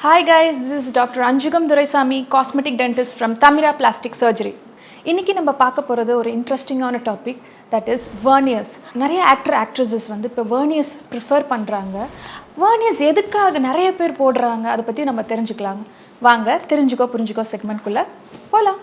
Hi guys, this is Dr. Anjugam Duraisamy, cosmetic dentist from Tamira Plastic Surgery. இன்னைக்கு நம்ம பார்க்க போறது ஒரு இன்ட்ரஸ்டிங்கான டாபிக், that is veneers. நிறைய actresses வந்து இப்போ veneers prefer பண்றாங்க. veneers எதுக்காக நிறைய பேர் போடுறாங்க அத பத்தி நம்ம தெரிஞ்சுக்கலாம். வாங்க தெரிஞ்சுக்கோ புரிஞ்சுக்கோ செக்மெண்ட் குள்ள போலாம்.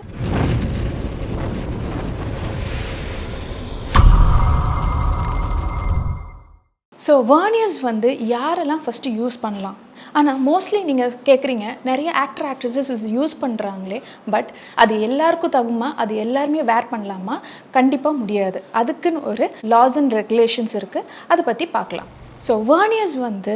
ஸோ veneers வந்து யாரெல்லாம் ஃபஸ்ட்டு யூஸ் பண்ணலாம்? ஆனால் மோஸ்ட்லி நீங்கள் கேட்குறீங்க நிறைய ஆக்ட்ரஸஸ் யூஸ் பண்ணுறாங்களே, பட் அது எல்லாருக்கும் தகுமா, அது எல்லாருமே வேர் பண்ணலாமா? கண்டிப்பாக முடியாது. அதுக்குன்னு ஒரு லாஸ் அண்ட் ரெகுலேஷன்ஸ் இருக்குது, அதை பற்றி பார்க்கலாம். ஸோ veneers வந்து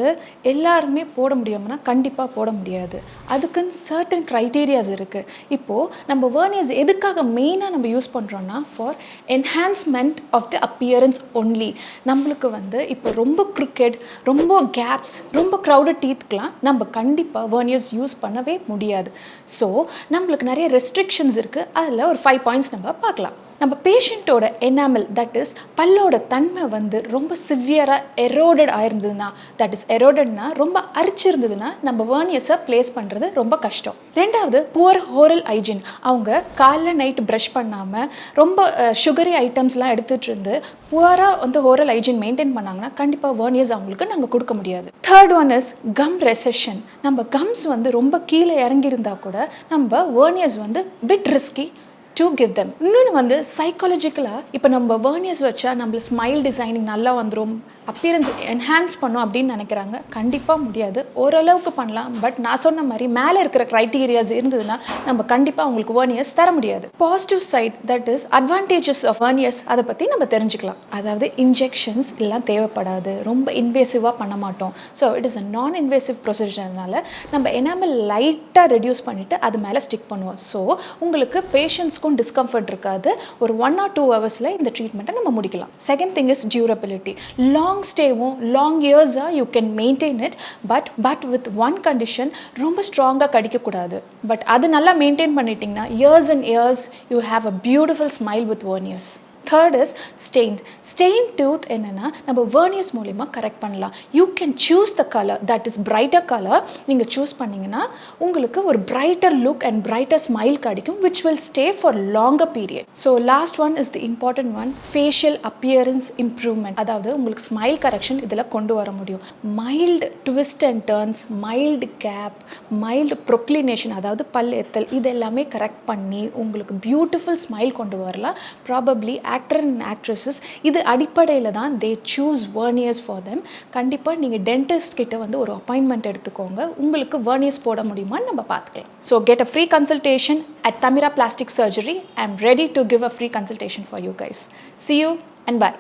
எல்லாருமே போட முடியும்னா கண்டிப்பாக போட முடியாது. அதுக்குன்னு சர்டன் க்ரைட்டீரியாஸ் இருக்குது. இப்போது நம்ம veneers எதுக்காக மெயினாக நம்ம யூஸ் பண்ணுறோன்னா for enhancement of the appearance only. நம்மளுக்கு வந்து இப்போ ரொம்ப க்ரிக்கெட், ரொம்ப கேப்ஸ், ரொம்ப க்ரௌடட் டீத்துக்கெலாம் நம்ம கண்டிப்பாக veneers யூஸ் பண்ணவே முடியாது. ஸோ நம்மளுக்கு நிறைய ரெஸ்ட்ரிக்ஷன்ஸ் இருக்குது. அதில் ஒரு 5 பாயிண்ட்ஸ் நம்ம பார்க்கலாம். நம்ம பேஷண்ட்டோட எனாமல், தட் இஸ் பல்லோட தன்மை வந்து ரொம்ப சிவியராக எரோடட் ஆயிருந்ததுன்னா, தட் இஸ் எரோடட்னா ரொம்ப அரிச்சிருந்ததுன்னா நம்ம veneers-ஐ ப்ளேஸ் பண்ணுறது ரொம்ப கஷ்டம். ரெண்டாவது புவர் ஓரல் ஹைஜீன். அவங்க காலைல நைட்டு ப்ரஷ் பண்ணாமல் ரொம்ப சுகரி ஐட்டம்ஸ்லாம் எடுத்துகிட்டு இருந்து புவராக வந்து ஓரல் ஹைஜீன் மெயின்டைன் பண்ணாங்கன்னா கண்டிப்பாக veneers அவங்களுக்கு நாங்கள் கொடுக்க முடியாது. Third one is come recession. நம்ம கம்ஸ் வந்து ரொம்ப கீழே இறங்கியிருந்தால் கூட நம்ம veneers வந்து bit risky to give them. இன்னொன்று வந்து சைக்காலஜிக்கலாக இப்போ நம்ம veneers வச்சா நம்மள ஸ்மைல் டிசைனிங் நல்லா வந்துடும், அப்பியரன்ஸ் என்ஹான்ஸ் பண்ணும் அப்படின்னு நினைக்கிறாங்க. கண்டிப்பாக முடியாது. ஓரளவுக்கு பண்ணலாம், பட் நான் சொன்ன மாதிரி மேலே இருக்கிற க்ரைட்டீரியாஸ் இருந்ததுன்னா நம்ம கண்டிப்பாக அவங்களுக்கு veneers தர முடியாது. Positive side, that is advantages of veneers, அதை பற்றி நம்ம தெரிஞ்சுக்கலாம். அதாவது இன்ஜெக்ஷன்ஸ் எல்லாம் தேவைப்படாது, ரொம்ப இன்வேசிவாக பண்ண மாட்டோம். ஸோ இட் இஸ் அ நான் இன்வேசிவ் ப்ரொசீஜர்னால நம்ம எனாமல் லைட்டாக ரெடியூஸ் பண்ணிவிட்டு அது மேலே ஸ்டிக் பண்ணுவோம். ஸோ உங்களுக்கு பேஷண்ட்ஸ்க்கும் டிஸ்கம்ஃபர்ட் இருக்காது. ஒரு 1 or 2 ஹவர்ஸில் இந்த ட்ரீட்மெண்ட்டை நம்ம முடிக்கலாம். Second thing is durability. Long ஸ்டேவும் லாங் இயர்ஸாக you can maintain it, but with one condition, ரொம்ப ஸ்ட்ராங்காக கடிக்கக்கூடாது. பட் அது நல்லா மெயின்டைன் பண்ணிட்டீங்கன்னா years and years you have a beautiful smile with veneers. Third is stain tooth. என்னென்னா நம்ம veneers மூலிமா கரெக்ட் பண்ணலாம். You can choose the colour, that is brighter colour. நீங்கள் சூஸ் பண்ணிங்கன்னா உங்களுக்கு ஒரு brighter look and brighter smile கிடைக்கும், which will stay for longer period. So last one is the important one, facial appearance improvement. அதாவது உங்களுக்கு smile correction இதில் கொண்டு வர முடியும். Mild twist and turns, mild gap, mild proclination, அதாவது பல் எத்தல், இது எல்லாமே கரெக்ட் பண்ணி உங்களுக்கு பியூட்டிஃபுல் ஸ்மைல் கொண்டு வரலாம். ப்ராபப்ளி ஆக்டர் அண்ட் ஆக்ட்ரஸஸ் இது அடிப்படையில் தான் they choose veneers for them. கண்டிப்பாக நீங்கள் டென்டிஸ்ட் கிட்ட வந்து ஒரு அப்பாயின்மெண்ட் எடுத்துக்கோங்க. உங்களுக்கு veneers போட முடியுமான்னு நம்ம பார்த்துக்கலாம். So get a free consultation at Tamira Plastic Surgery. I am ready to give a free consultation for you guys. See you and bye.